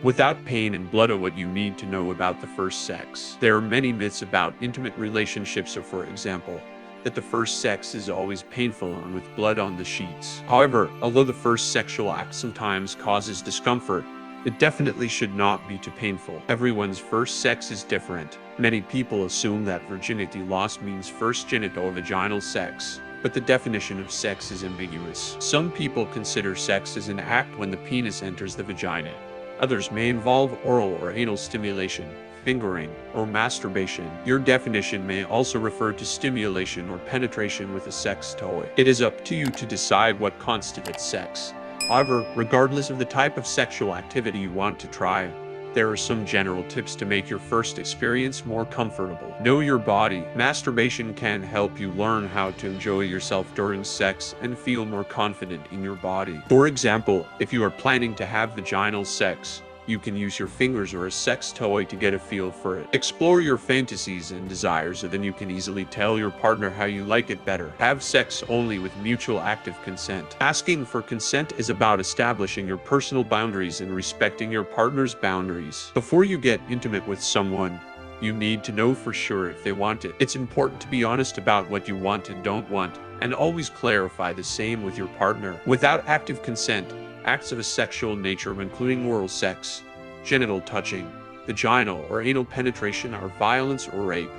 Without pain and blood are what you need to know about the first sex. There are many myths about intimate relationships, so for example, that the first sex is always painful and with blood on the sheets. However, although the first sexual act sometimes causes discomfort, it definitely should not be too painful. Everyone's first sex is different. Many people assume that virginity loss means first genital or vaginal sex, but the definition of sex is ambiguous. Some people consider sex as an act when the penis enters the vagina. Others may involve oral or anal stimulation, fingering, or masturbation. Your definition may also refer to stimulation or penetration with a sex toy. It is up to you to decide what constitutes sex. However, regardless of the type of sexual activity you want to try, there are some general tips to make your first experience more comfortable. Know your body. Masturbation can help you learn how to enjoy yourself during sex and feel more confident in your body. For example, if you are planning to have vaginal sex, you can use your fingers or a sex toy to get a feel for it. Explore your fantasies and desires so then you can easily tell your partner how you like it better. Have sex only with mutual active consent. Asking for consent is about establishing your personal boundaries and respecting your partner's boundaries. Before you get intimate with someone, you need to know for sure if they want it. It's important to be honest about what you want and don't want, and always clarify the same with your partner. Without active consent, acts of a sexual nature, including oral sex, genital touching, vaginal or anal penetration, are violence or rape.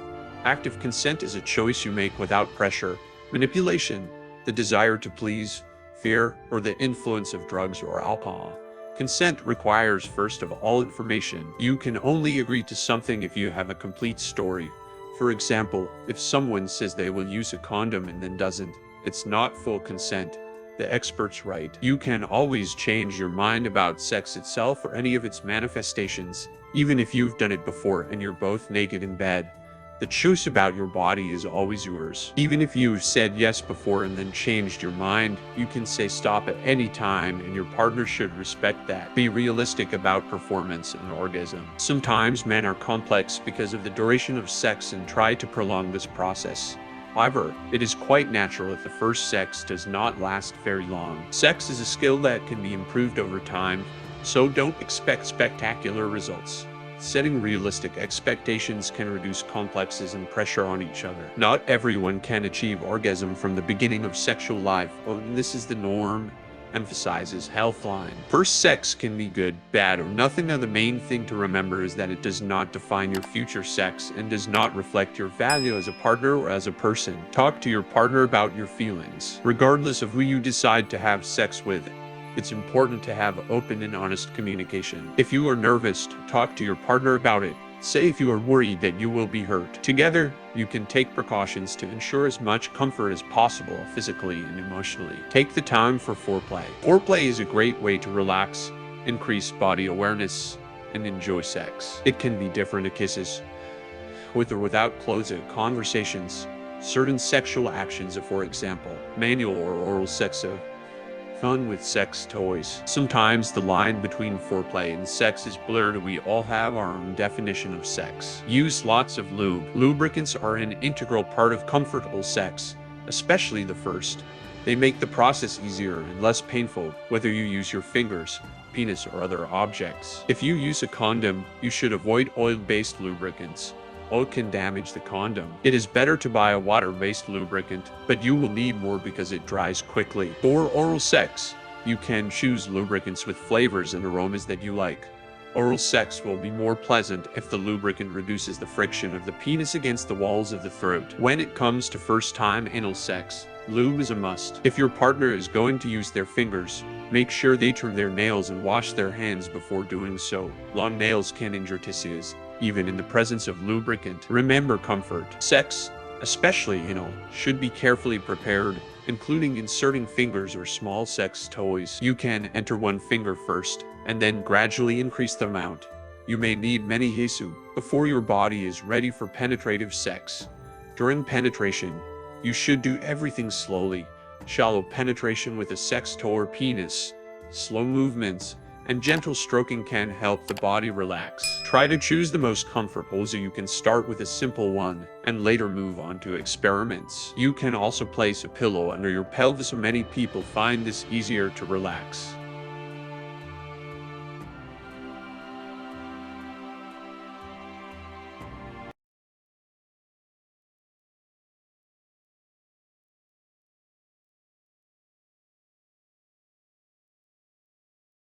Active consent is a choice you make without pressure, manipulation, the desire to please, fear, or the influence of drugs or alcohol. Consent requires first of all information. You can only agree to something if you have a complete story. For example, if someone says they will use a condom and then doesn't, it's not full consent. The expert's right. You can always change your mind about sex itself or any of its manifestations, even if you've done it before and you're both naked in bed. The choice about your body is always yours. Even if you've said yes before and then changed your mind, you can say stop at any time and your partner should respect that. Be realistic about performance and orgasm. Sometimes men are complex because of the duration of sex and try to prolong this process. However, it is quite natural if the first sex does not last very long. Sex is a skill that can be improved over time, so don't expect spectacular results. Setting realistic expectations can reduce complexes and pressure on each other. Not everyone can achieve orgasm from the beginning of sexual life, and this is the norm. Emphasizes Healthline. First sex can be good, bad, or nothing. Now the main thing to remember is that it does not define your future sex and does not reflect your value as a partner or as a person. Talk to your partner about your feelings. Regardless of who you decide to have sex with, it's important to have open and honest communication. If you are nervous, talk to your partner about it. Say if you are worried that you will be hurt. Together, you can take precautions to ensure as much comfort as possible physically and emotionally. Take the time for foreplay. Foreplay is a great way to relax, increase body awareness, and enjoy sex. It can be different kisses, with or without closed conversations, certain sexual actions, for example, manual or oral sex, fun with sex toys. Sometimes the line between foreplay and sex is blurred. We all have our own definition of sex. Use lots of lube. Lubricants are an integral part of comfortable sex, especially the first. They make the process easier and less painful, whether you use your fingers, penis, or other objects. If you use a condom, you should avoid oil-based lubricants. Oil can damage the condom. It is better to buy a water-based lubricant, but you will need more because it dries quickly. For oral sex, you can choose lubricants with flavors and aromas that you like. Oral sex will be more pleasant if the lubricant reduces the friction of the penis against the walls of the throat. When it comes to first-time anal sex, lube is a must. If your partner is going to use their fingers, make sure they trim their nails and wash their hands before doing so. Long nails can injure tissues, even in the presence of lubricant. Remember comfort. Sex, especially anal, should be carefully prepared, including inserting fingers or small sex toys. You can enter one finger first, and then gradually increase the amount. You may need many hisu before your body is ready for penetrative sex. During penetration, you should do everything slowly. Shallow penetration with a sex toy or penis, slow movements, and gentle stroking can help the body relax. Try to choose the most comfortable, so you can start with a simple one and later move on to experiments. You can also place a pillow under your pelvis, so many people find this easier to relax.